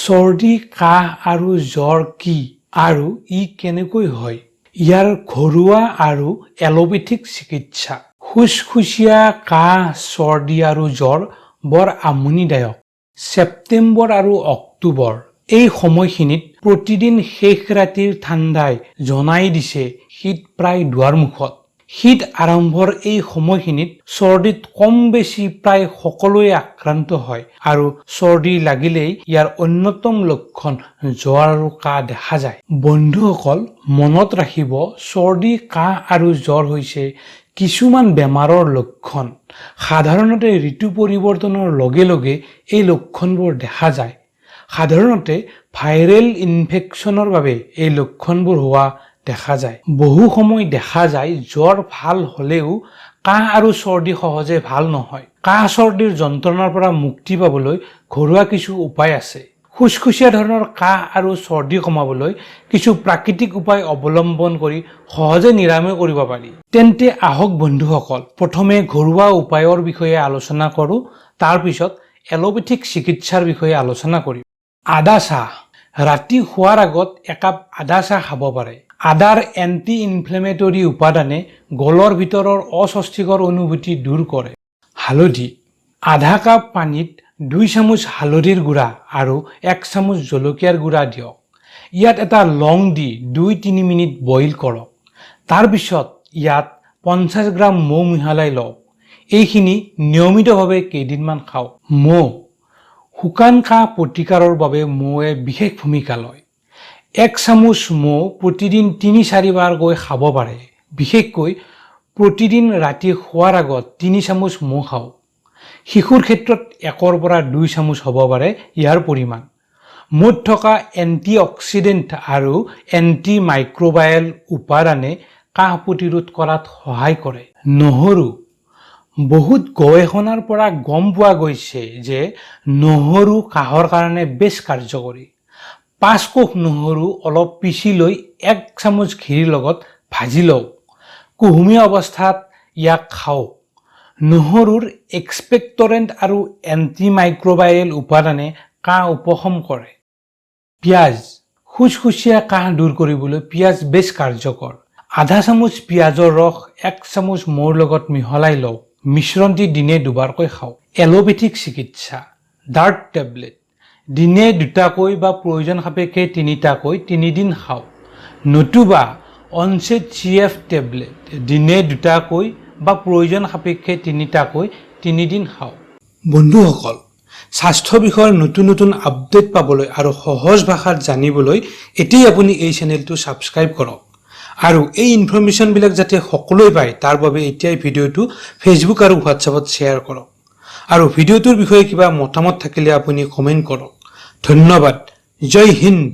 চৰ্দি কাহ আৰু জ্বৰ কি আৰু ই কেনেকৈ হয় ইয়াৰ ঘৰুৱা আৰু এলোপেথিক চিকিৎসা খুসখুসিয়া কাহ চৰ্দি আৰু জ্বৰ বৰ আমনিদায়ক ছেপ্টেম্বৰ আৰু অক্টোবৰ এই সময়খিনিত প্ৰতিদিন শেষ ৰাতিৰ ঠাণ্ডাই জনাই দিছে শীত প্ৰায় দুৱাৰমুখত শীত আৰম্ভৰ এই সময়খিনিত চৰ্দিত কম বেছি প্ৰায় সকলোৱে আক্ৰান্ত হয় আৰু চৰ্দি লাগিলেই ইয়াৰ অন্যতম লক্ষণ জ্বৰ আৰু কাহ দেখা যায় বন্ধুসকল মনত ৰাখিব চৰ্দি কাহ আৰু জ্বৰ হৈছে কিছুমান বেমাৰৰ লক্ষণ সাধাৰণতে ঋতু পৰিৱৰ্তনৰ লগে লগে এই লক্ষণবোৰ দেখা যায় সাধাৰণতে ভাইৰেল ইনফেকচনৰ বাবে এই লক্ষণবোৰ হোৱা দেখা যায় বহু সময় দেখা যায় জ্বৰ ভাল হলেও কাহ আৰু চৰ্দি সহজে ভাল নহয় কাহ চৰ্দিৰ যন্ত্ৰণাৰ পৰা মুক্তি পাবলৈ ঘৰুৱা কিছু উপায় আছে খুসখুসিয়া ধৰণৰ কাহ আৰু চৰ্দি কমাবলৈ কিছু প্ৰাকৃতিক উপায় অৱলম্বন কৰি সহজে নিৰাময় কৰিব পাৰি তেন্তে আহক বন্ধুসকল প্ৰথমে ঘৰুৱা উপায়ৰ বিষয়ে আলোচনা কৰো তাৰ পিছত এলোপেথিক চিকিৎসাৰ বিষয়ে আলোচনা কৰিম আদা চাহ ৰাতি শোৱাৰ আগত একাপ আদা চাহ খাব পাৰে আদাৰ এন্টি ইনফ্লেমেটৰী উপাদানে গলৰ ভিতৰৰ অস্বস্তিকৰ অনুভূতি দূৰ কৰে হালধি আধা কাপ পানীত 2 চামুচ হালধিৰ গুড়া আৰু 1 চামুচ জলকীয়াৰ গুড়া দিয়ক ইয়াত এটা লং দি 2-3 মিনিট বইল কৰক তাৰ পিছত ইয়াত 50 গ্ৰাম মৌ মিহলাই লওক এইখিনি নিয়মিতভাৱে কেইদিনমান খাওক মৌ শুকান কাহ প্ৰতিকাৰৰ বাবে মৌৱে বিশেষ ভূমিকা লয় 1 চামুচ মৌ প্ৰতিদিন 3-4 বাৰকৈ খাব পাৰে বিশেষকৈ প্ৰতিদিন ৰাতি শোৱাৰ আগত 3 চামুচ মৌ খাওক শিশুৰ ক্ষেত্ৰত 1 পৰা 2 চামুচ হ'ব পাৰে ইয়াৰ পৰিমাণ মৌত থকা এন্টিঅক্সিডেন্ট আৰু এন্টি মাইক্ৰোবায়েল উপাদানে কাহ প্ৰতিৰোধ কৰাত সহায় কৰে নহৰু বহুত গৱেষণাৰ পৰা গম পোৱা গৈছে যে নহৰু কাহৰ কাৰণে বেছ কাৰ্যকৰী 5 কোষ নহৰু অলপ পিছি লৈ 1 চামুচ ঘিৰ লগত ভাজি লওক কুহুমীয়া অৱস্থাত ইয়াক খাওক নহৰুৰ এক্সপেক্টৰেন্ট আৰু এন্টি মাইক্ৰোবায়েল উপাদানে কাহ উপশম কৰে পিয়াজ খুসখুসিয়া কাহ দূৰ কৰিবলৈ পিয়াজ বেছ কাৰ্যকৰ আধা চামুচ পিয়াজৰ ৰস 1 চামুচ মৌৰ লগত মিহলাই লওক মিশ্ৰণটি দিনে দুবাৰকৈ খাওক এলোপেথিক চিকিৎসা ডাৰ্ট টেবলেট দিনে 2টাকৈ বা প্ৰয়োজন সাপেক্ষে 3টাকৈ 3 দিন খাওক নতুবা অনচেট চিএফ টেবলেট দিনে 2টাকৈ বা প্ৰয়োজন সাপেক্ষে 3টাকৈ 3 দিন খাওক বন্ধুসকল স্বাস্থ্য বিষয়ৰ নতুন নতুন আপডেট পাবলৈ আৰু সহজ ভাষাত জানিবলৈ এতিয়াই আপুনি এই চেনেলটো সাবস্ক্ৰাইব কৰক আৰু এই ইনফৰমেশন বিলাক যাতে সকলোৱে পায় তাৰ বাবে এতিয়াই ভিডিওটো ফেসবুক আৰু হোৱাটছএপত শেয়াৰ কৰক আৰু ভিডিওটোৰ বিষয়ে কিবা মতামত থাকিলে আপুনি কমেন্ট কৰক ধন্যবাদ জয় হিন্দ